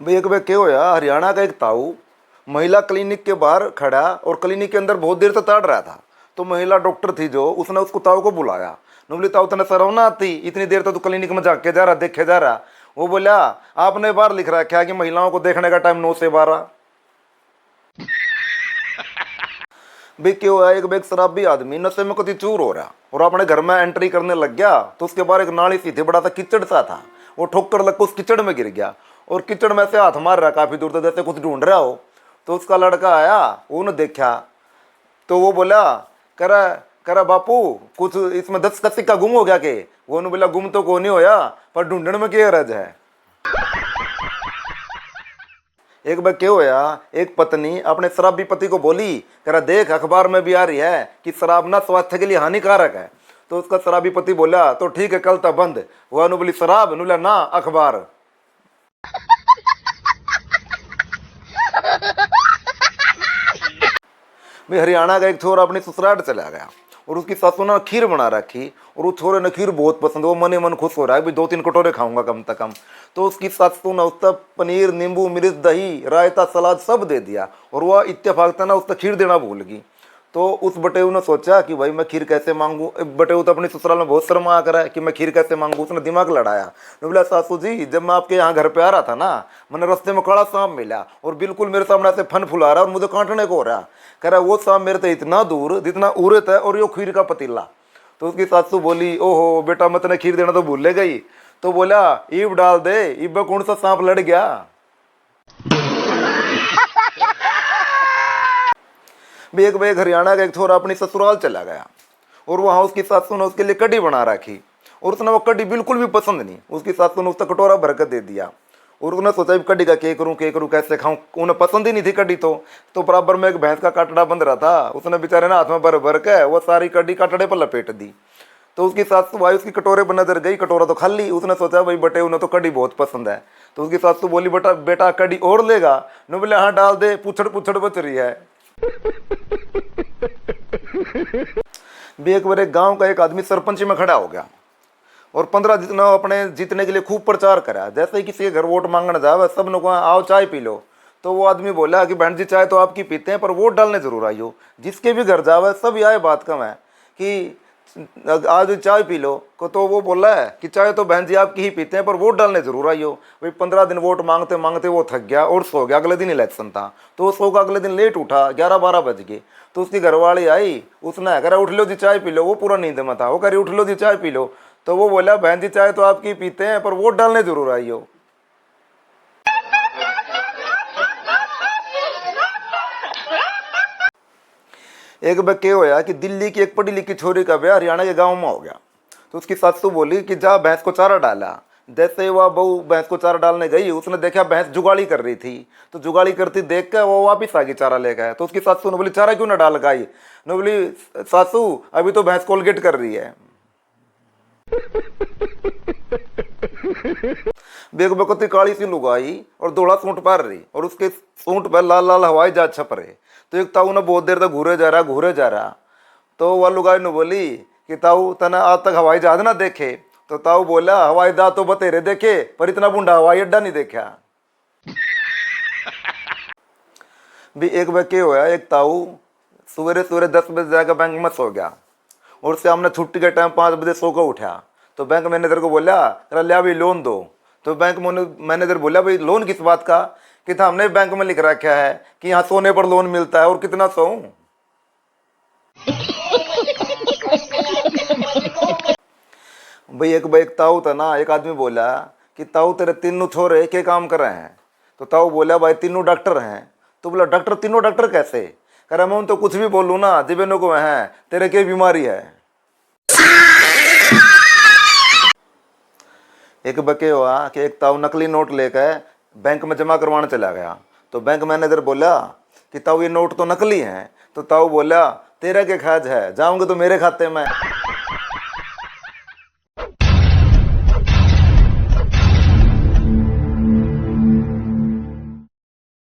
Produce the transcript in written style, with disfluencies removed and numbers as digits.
भाई एक बार क्या होया, हरियाणा का एक ताऊ महिला क्लिनिक के बाहर खड़ा और क्लिनिक के अंदर बहुत देर तक ताड़ रहा था। तो महिला डॉक्टर थी जो, उसने उसको ताऊ को बुलाया। न बोली ताऊ तने शर्म ना आती, इतनी देर तक तू क्लिनिक में जाके जा रहा, देखे जा रहा। वो बोला आपने बाहर लिख रखा है कि महिलाओं को देखने का टाइम 9 से 12। भाई क्यों है, एक बेग शराबी आदमी नशे में कति चूर हो रहा और अपने घर में एंट्री करने लग गया तो उसके बाहर एक नाली सी थी, बड़ा सा कीचड़ सा था। वो ठोकर लग उस कीचड़ में गिर गया और कीचड़ में से हाथ मार रहा काफी दूर तक, जैसे कुछ ढूंढ रहा हो। तो उसका लड़का आया, वो ने देखा तो वो बोला करा करा बापू कुछ इसमें 10 का सिक्का गुम हो गया के। वो ने बोला गुम तो को नहीं होया, पर ढूंढने में क्या रज है। एक बार क्या होया, एक पत्नी अपने शराबी पति को बोली करा देख अखबार में भी आ रही है कि शराब ना स्वास्थ्य के लिए हानिकारक है। तो उसका शराबी पति बोला तो ठीक है कल तक बंद। वह बोली शराब, नुला ना अखबार। भाई हरियाणा का एक छोरा अपनी ससुराल चला गया और उसकी सासू ने खीर बना रखी और उस छोरे ने खीर बहुत पसंद, वो मने मन खुश हो रहा है, भाई 2-3 कटोरे खाऊंगा कम से कम। तो उसकी सासू ने उसका पनीर, नींबू, मिर्च, दही, रायता, सलाद सब दे दिया और वह इत्तेफाक ना उसका खीर देना भूल गई। तो उस बटेऊ ने सोचा कि भाई मैं खीर कैसे मांगू। बटेऊ तो अपनी ससुराल में बहुत शर्मा कर है कि मैं खीर कैसे मांगू। उसने दिमाग लड़ाया, बोला सासू जी जब मैं आपके यहाँ घर पे आ रहा था ना, मैंने रास्ते में कड़ा सांप मिला और बिल्कुल मेरे सामने से फन फुला रहा और मुझे काटने को हो रहा। कह रहा वो सांप मेरे से इतना दूर जितना उड़त है और यो खीर का पतीला। तो उसकी सासू बोली ओहो बेटा मैं तेने खीर देना तो भूल गई। तो बोला ईब डाल दे, ईब कौन सा सांप लड़ गया। एक बार हरियाणा का एक छोरा अपनी ससुराल चला गया और वहां उसकी सासू ने उसके लिए कढ़ी बना रखी और उसने वो कढ़ी बिल्कुल भी पसंद नहीं। उसकी सासू ने उसका कटोरा भर कर दे दिया और उसने सोचा कढ़ी का क्या करूं कैसे खाऊं। उन्हें पसंद ही नहीं थी कढ़ी। तो बराबर में एक भैंस का काटड़ा बंद रहा था, उसने बेचारे ना हाथ में भर भर के वो सारी कढ़ी काटड़े पर लपेट दी। तो उसकी सासू भाई उसकी कटोरे पर नजर गई, कटोरा तो खाली। उसने सोचा भाई बटे उन्हें तो कढ़ी बहुत पसंद है। तो उसकी सासू बोली बेटा कढ़ी और लेगा। न बोले हाँ डाल दे, पुछड़ पुछड़ बच रही है। एक बार एक गांव का एक आदमी सरपंच में खड़ा हो गया और 15 दिन अपने जीतने के लिए खूब प्रचार करा। जैसे ही किसी के घर वोट मांगने जावे सब लोग आओ चाय पी लो। तो वो आदमी बोला कि बहन जी चाय तो आपकी पीते हैं पर वोट डालने जरूर आई हो। जिसके भी घर जावे सब यह बात कम है कि आज चाय पी लो को। तो वो बोला है कि चाय तो बहन जी आपकी ही पीते हैं पर वोट डालने जरूर आई हो। भाई 15 दिन वोट मांगते मांगते वो थक गया और सो गया। अगले दिन इलेक्शन था तो वो सो का अगले दिन लेट उठा, 11-12 बज गए। तो उसकी घरवाली आई, उसने कहा उठ लो जी चाय पी लो। वो पूरा नींद में था, वो कह रही उठ लो जी चाय पी लो। तो वो बोला बहन जी चाय तो आपकी पीते हैं पर वोट डालने जरूर आई हो। एक बार क्या होया कि दिल्ली की एक पढ़ी लिखी छोरी का ब्याह हरियाणा के गांव में हो गया। तो उसकी सासू बोली कि जा भैंस को चारा डाला। जैसे वह बहू भैंस को चारा डालने गई, उसने देखा भैंस जुगाड़ी कर रही थी। तो जुगाड़ी करती देख कर वो वापिस आ गई चारा लेकर। तो उसकी सासू ने बोली चारा क्यों ना डाल गाई। ने बोली सासू अभी तो भैंस कोलगेट कर रही है। बेग बकती काली सी लुगाई और धोला सूट पहन रही और उसके सूट पर लाल लाल हवाई जहाज छप रहे। तो एक ताऊ ने बहुत देर तक घूरे जा रहा। तो वह लुगाई ने बोली कि ताऊ तना आज तक हवाई जहाज ना देखे। तो ताऊ बोला हवाई जहाज तो बतेरे देखे पर इतना बुंडा हवाई अड्डा नहीं देखा। भी एक बार क्या हुआ, एक ताऊ सवेरे 10 बजे जाकर बैंक में सो गया और शाम ने छुट्टी के टाइम 5 बजे सो कर उठा। तो बैंक मैनेजर को बोला लिया भाई लोन दो। तो बैंक मैनेजर बोला भाई लोन किस बात का। कि था हमने बैंक में लिख रखा है कि यहाँ सोने पर लोन मिलता है और कितना सोऊं। भाई एक ताऊ था ना, एक आदमी बोला कि ताऊ तेरे तीनों छोरे क्या काम कर रहे हैं। तो ताऊ बोला भाई तीनों डॉक्टर हैं। तो बोला डॉक्टर, तीनों डॉक्टर कैसे। कह रहा मैं उन तो कुछ भी बोलूँ ना जिबेनों को है तेरे क्या बीमारी है। एक बके हुआ कि एक ताऊ नकली नोट लेकर बैंक में जमा करवाने चला गया। तो बैंक मैनेजर बोला कि ताऊ ये नोट तो नकली हैं। तो ताऊ बोला तेरा क्या ख्याल है, जाऊंगे तो मेरे खाते में।